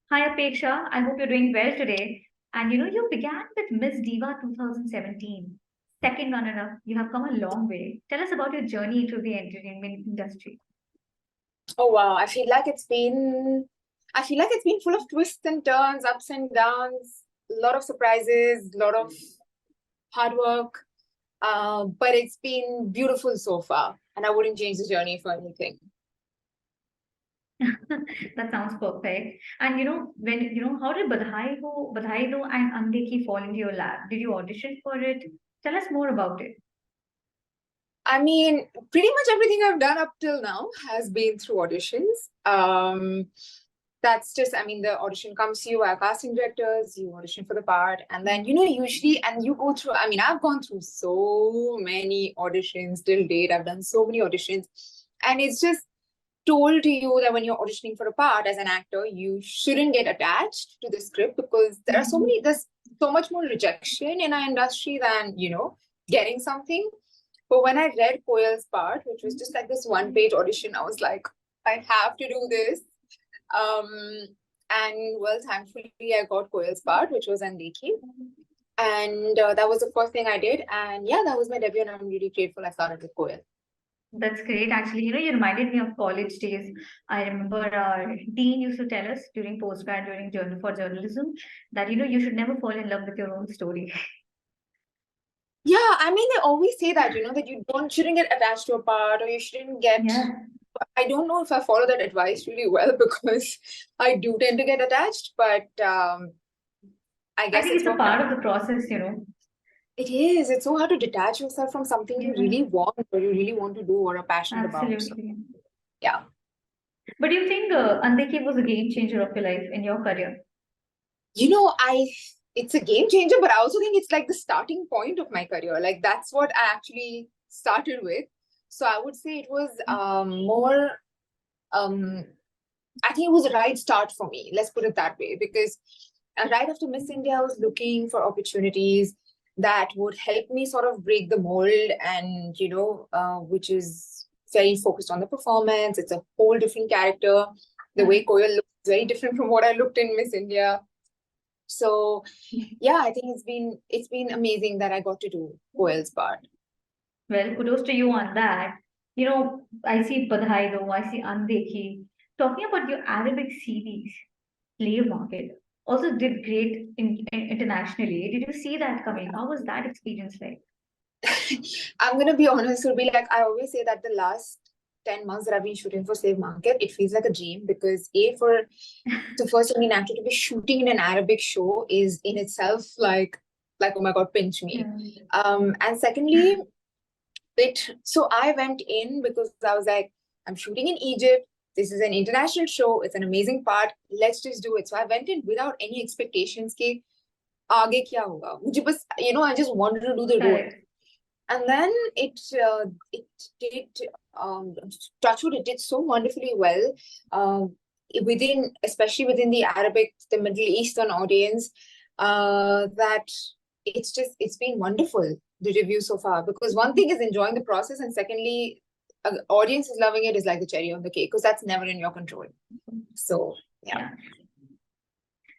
Hi Apeksha, I hope you're doing well today. And you began with Miss Diva 2017, second runner-up. You have come a long way. Tell us about your journey into the entertainment industry. Oh wow, I feel like it's been full of twists and turns, ups and downs, a lot of surprises, a lot of hard work. But it's been beautiful so far, and I wouldn't change the journey for anything. That sounds perfect. And how did Badhaaai Do and Undekhi fall into your lap? Did you audition for it? Tell us more about it. I mean, pretty much everything I've done up till now has been through auditions. That's just, I mean, the audition comes to you, our casting directors, you audition for the part, and then, usually, and you go through, I mean, I've gone through so many auditions till date. I've done so many auditions, and it's just told to you that when you're auditioning for a part as an actor, you shouldn't get attached to the script because there's so much more rejection in our industry than, getting something. But when I read Koyal's part, which was just like this one-page audition, I was like, I have to do this. Um, and well, thankfully, I got Koyal's part, which was Undekhi. And that was the first thing I did. And yeah, that was my debut, and I'm really grateful I started with Koyal. That's great. Actually, you reminded me of college days. I remember our dean used to tell us during postgrad, during journal for journalism, that you should never fall in love with your own story. Yeah, I mean, they always say that, that you shouldn't get attached to a part or you shouldn't get. Yeah, I don't know if I follow that advice really well because I do tend to get attached, but I I guess think it's it's a for part of the process. it is. It's so hard to detach yourself from something you Yeah, really want or you really want to do or are passionate about. So, absolutely. yeah. But do you think Andekhi was a game changer of your life in your career? You know, I it's a game changer, but I also think it's like the starting point of my career. Like that's what I actually started with. So I would say it was more um I think it was a right start for me. Let's put it that way. Because right after Miss India, I was looking for opportunities that would help me sort of break the mold and, which is very focused on the performance. It's a whole different character. The Yeah. way Koyal looks is very different from what I looked in Miss India. So yeah, I think it's been amazing that I got to do Koyal's part. Well, kudos to you on that. I see Badhaaai Do, I see Andekhi. Talking about your Arabic series, Slave Market, also did great internationally. Did you see that coming? How was that experience like? I'm gonna be honest, it'll be like I always say that the last 10 months that I've been shooting for Save Market, it feels like a dream because for the first Indian actor to be shooting in an Arabic show is in itself like oh my god, pinch me. Yeah. And secondly, so I went in because I was like, I'm shooting in Egypt. This is an international show. It's an amazing part. Let's just do it. So I went in without any expectations. Ke, आगे क्या होगा मुझे बस I just wanted to do the role, Correct. and then it did touchwood, it did so wonderfully well especially within the Middle Eastern audience, that it's been wonderful, the review so far, because one thing is enjoying the process, and secondly, audience is loving it is like the cherry on the cake because that's never in your control. So yeah. Yeah.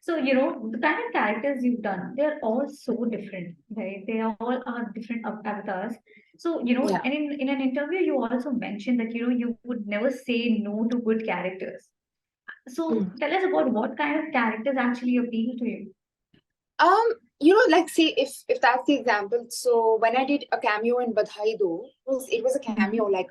So, the kind of characters you've done, they're all so different, right? They all are different avatars. So, Yeah. and in an interview, you also mentioned that, you would never say no to good characters. So, tell us about what kind of characters actually appeal to you. Um, like say if that's the example. So when I did a cameo in Badhaaai Do, it was a cameo. Mhm. Like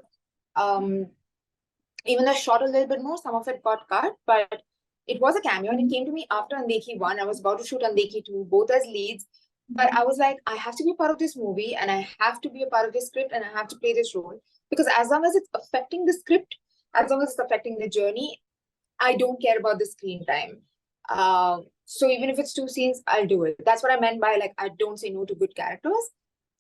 even though I shot a little bit more, some of it got cut, but it was a cameo, and it came to me after Undekhi 1. I was about to shoot Undekhi 2, both as leads. But I was like, I have to be a part of this movie, and I have to be a part of this script, and I have to play this role. Because as long as it's affecting the script, as long as it's affecting the journey, I don't care about the screen time. So even if it's two scenes, I'll do it. That's what I meant by like I don't say no to good characters.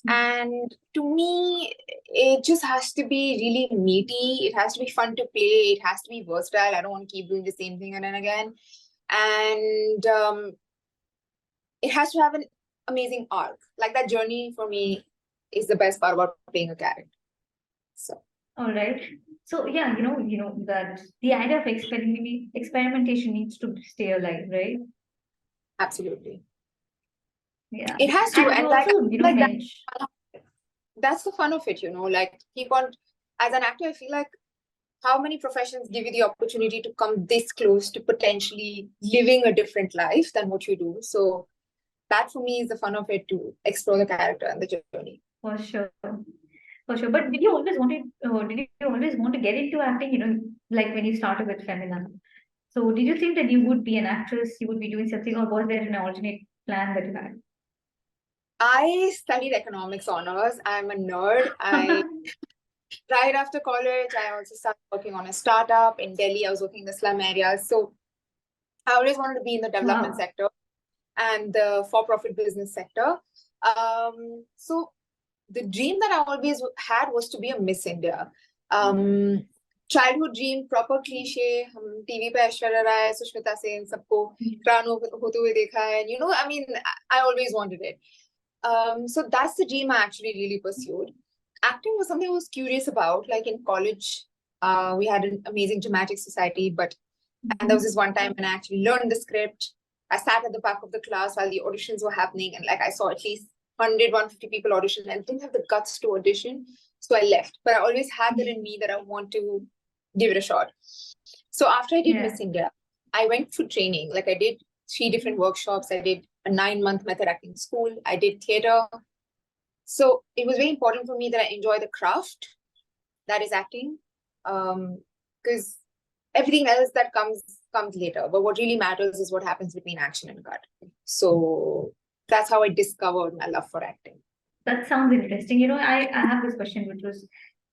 And to me, it just has to be really meaty. It has to be fun to play. It has to be versatile. I don't want to keep doing the same thing again and again. And it has to have an amazing arc. Like that journey for me is the best part about playing a character. So. All right. So yeah, that the idea of experimentation needs to stay alive, right? Absolutely. Yeah. It has to, And you and like, also, like that, mentioned. that's the fun of it, like keep on, as an actor, I feel like how many professions give you the opportunity to come this close to potentially living a different life than what you do. So that for me is the fun of it, to explore the character and the journey. For sure. For sure. But did you always want to get into acting, like when you started with Femina? So did you think that you would be an actress, you would be doing something, or was there an alternate plan that you had? I studied economics honors. I'm a nerd. I Right after college, I also started working on a startup in Delhi. I was working in the slum areas. So I always wanted to be in the development Wow. sector and the for-profit business sector. So the dream that I always had was to be a Miss India. Um, childhood dream, proper cliche. हम TV पे ऐश्वर्या राय, सुष्मिता सेन सबको crown होते हुए देखा है. And I mean, I always wanted it. So that's the dream I actually really pursued. Acting was something I was curious about. Like in college, we had an amazing dramatic society, and there was this one time when I actually learned the script. I sat at the back of the class while the auditions were happening, and like I saw at least 100, 150 people audition and didn't have the guts to audition. So I left. But I always had that in me that I want to give it a shot. So after I did Yeah. Miss India, I went for training. Like I did 3 different workshops. I did a 9-month method acting school. I did theater. So it was very important for me that I enjoy the craft that is acting. Because everything else that comes later. But what really matters is what happens between action and cut. So that's how I discovered my love for acting. That sounds interesting. I have this question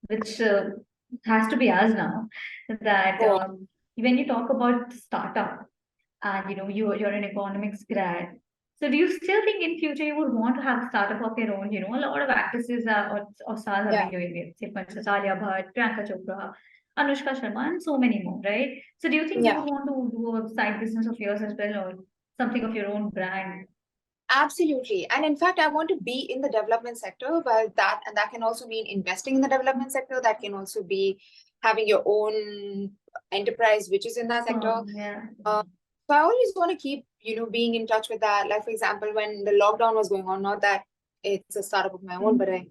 which has to be asked now, that Oh, when you talk about startup and you're an economics grad, so do you still think in future you would want to have a startup of your own? A lot of actresses or stars have yeah. been doing it. Say for instance, Alia Bhatt, Priyanka Chopra, Anushka Sharma, and so many more, right? So do you think you Yeah. would want to do a side business of yours as well, or something of your own brand? Absolutely. And in fact, I want to be in the development sector, but that can also mean investing in the development sector. That can also be having your own enterprise, which is in that sector. Yeah. So I always want to keep, being in touch with that. Like, for example, when the lockdown was going on, not that it's a startup of my own, but I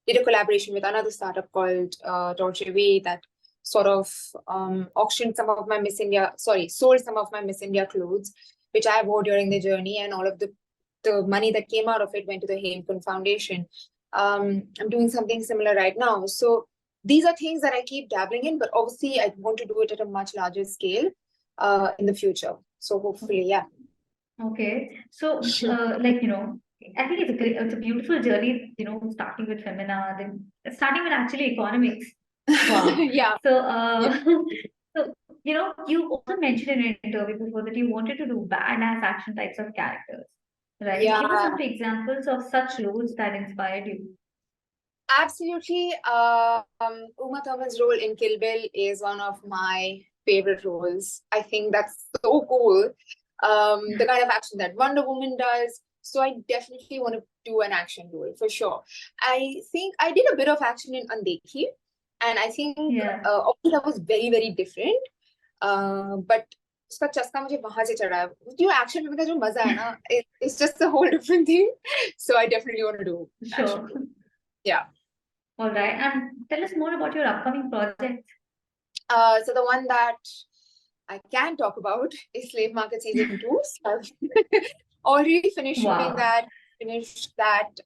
did a collaboration with another startup called Dolce Way that sort of auctioned some of my sold some of my Miss India clothes, which I wore during the journey, and all of the money that came out of it went to the Hemkund Foundation. I'm doing something similar right now. So these are things that I keep dabbling in, but obviously I want to do it at a much larger scale in the future. So hopefully, yeah. Okay. So, I think it's a beautiful journey, starting with Femina, then starting with actually economics. Wow. Yeah. So, Yeah. so, you also mentioned in an interview before that you wanted to do badass action types of characters, right? Give us Yeah, some examples of such roles that inspired you. absolutely. Uma Thurman's role in Kill Bill is one of my favorite roles. I think that's so cool. The kind of action that Wonder Woman does. So I definitely want to do an action role for sure. I think I did a bit of action in Undekhi, and I think Yeah. obviously that was very, very different. But उसका चस्का मुझे वहां से चढ़ा है. जो action movie का जो मजा है ना, it's just a whole different thing. So I definitely want to do action Sure. role. Yeah. All right. And tell us more about your upcoming projects. So the one that I can talk about is Slave Market Season 2. So I've already finished shooting Wow. that,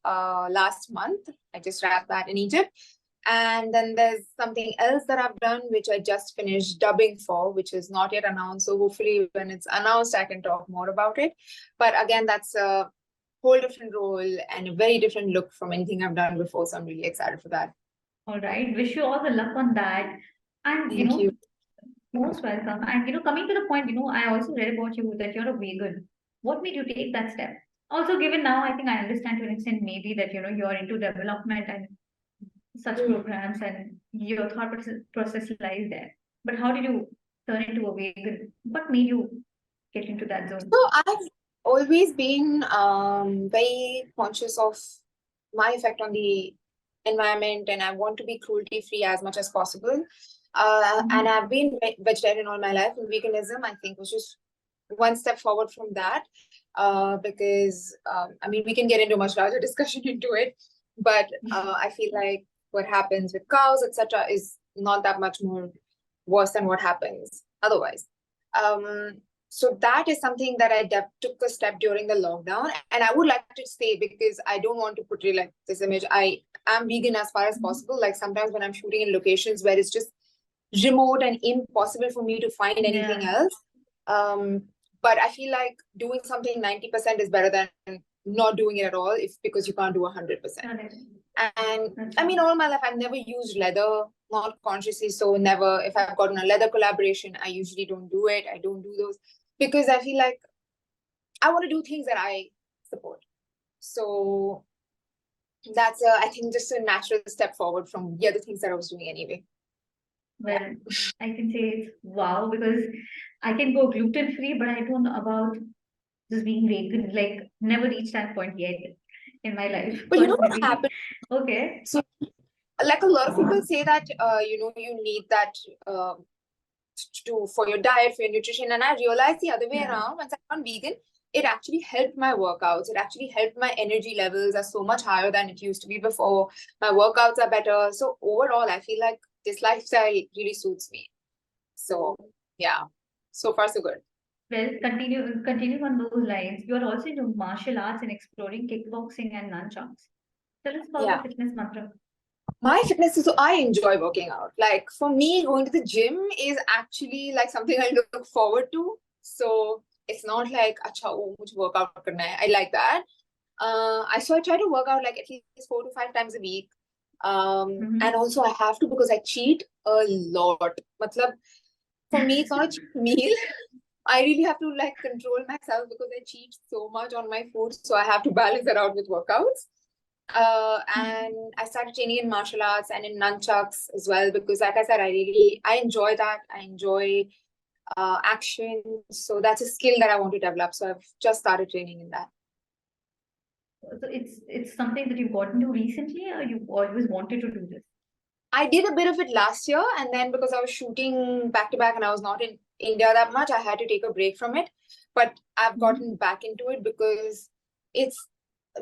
last month. I just wrapped that in Egypt. And then there's something else that I've done, which I just finished dubbing for, which is not yet announced. So hopefully when it's announced, I can talk more about it. But again, that's a whole different role and a very different look from anything I've done before. So I'm really excited for that. All right. Wish you all the luck on that. And, Thank you. most welcome. And, coming to the point, I also read about you that you're a vegan. What made you take that step? Also, given now, I think I understand to an extent maybe that, you're into development and such programs and your thought process lies there. But how did you turn into a vegan? What made you get into that zone? So I've always been very conscious of my effect on the environment, and I want to be cruelty free as much as possible. And I've been vegetarian all my life, and veganism, I think, was just one step forward from that. Because I mean, we can get into much larger discussion into it, but I feel like what happens with cows, etc., is not that much more worse than what happens otherwise. So that is something that I took a step during the lockdown, and I would like to stay because I don't want to portray like this image. I am vegan as far as possible. Like sometimes when I'm shooting in locations where it's just remote and impossible for me to find anything else. But I feel like doing something 90% is better than not doing it at all, if because you can't do 100%. And I mean, all my life I've never used leather, not consciously, so never. If I've gotten a leather collaboration, I usually don't do it. I don't do those because I feel like I want to do things that I support. So that's I think just a natural step forward from the other things that I was doing anyway. Well, I can say it's wow, because I can go gluten free, but I don't know about just being vegan. Like never reached that point yet in my life. But you know what happened? Okay. So like a lot of people say that you know, you need that for your diet, for your nutrition, and I realized the other way around. Once I went vegan, it actually helped my workouts. It actually helped my energy levels are so much higher than it used to be before. My workouts are better. So overall, I feel like this lifestyle really suits me. So yeah, so far so good. Well, continue on those lines. You are also into martial arts and exploring kickboxing and nunchucks. Tell us about the fitness mantra. My fitness is, so I enjoy working out. Like for me, going to the gym is actually like something I look forward to. So it's not like, acha, oh, mujhe workout karna hai. I like that. I try to work out like at least 4 to 5 times a week. And also I have to because I cheat a lot. Matlab, for me, it's not a cheat meal. I really have to like control myself because I cheat so much on my food. So I have to balance that out with workouts. And I started training in martial arts and in nunchucks as well because, like I said, I enjoy that. I enjoy action. So that's a skill that I want to develop. So I've just started training in that. So it's something that you got into recently, or you always wanted to do this? I did a bit of it last year, and then because I was shooting back to back and I was not in India that much, I had to take a break from it. But I've gotten back into it because it's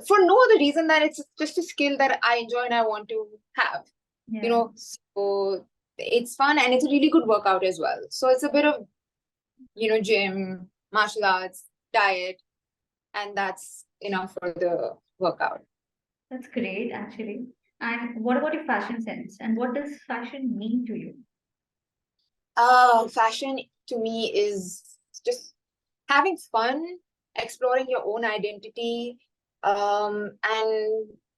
for no other reason than it's just a skill that I enjoy and I want to have. You know, so it's fun and it's a really good workout as well. So it's a bit of, you know, gym, martial arts, diet, and that's enough for the workout. That's great, actually. And what about your fashion sense? And what does fashion mean to you? Fashion to me is just having fun, exploring your own identity. And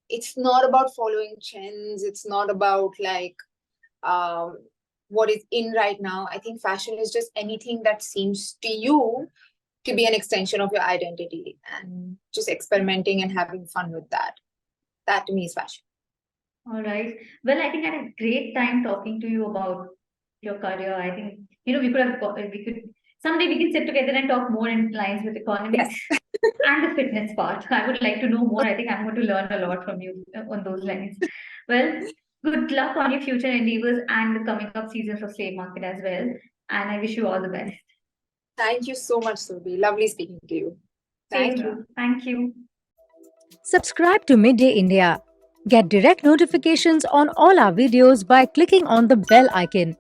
it's not about following trends. It's not about like what is in right now. I think fashion is just anything that seems to you to be an extension of your identity and just experimenting and having fun with that. That to me is fashion. All right. Well, I think I had a great time talking to you about your career. I think, you know, someday we can sit together and talk more in lines with economics and the fitness part. I would like to know more. I think I'm going to learn a lot from you on those lines. Well, good luck on your future endeavors and the coming up season for Slave Market as well. And I wish you all the best. Thank you so much, Surbi. Lovely speaking to you. Thank you. Thank you. Subscribe to Midday India. Get direct notifications on all our videos by clicking on the bell icon.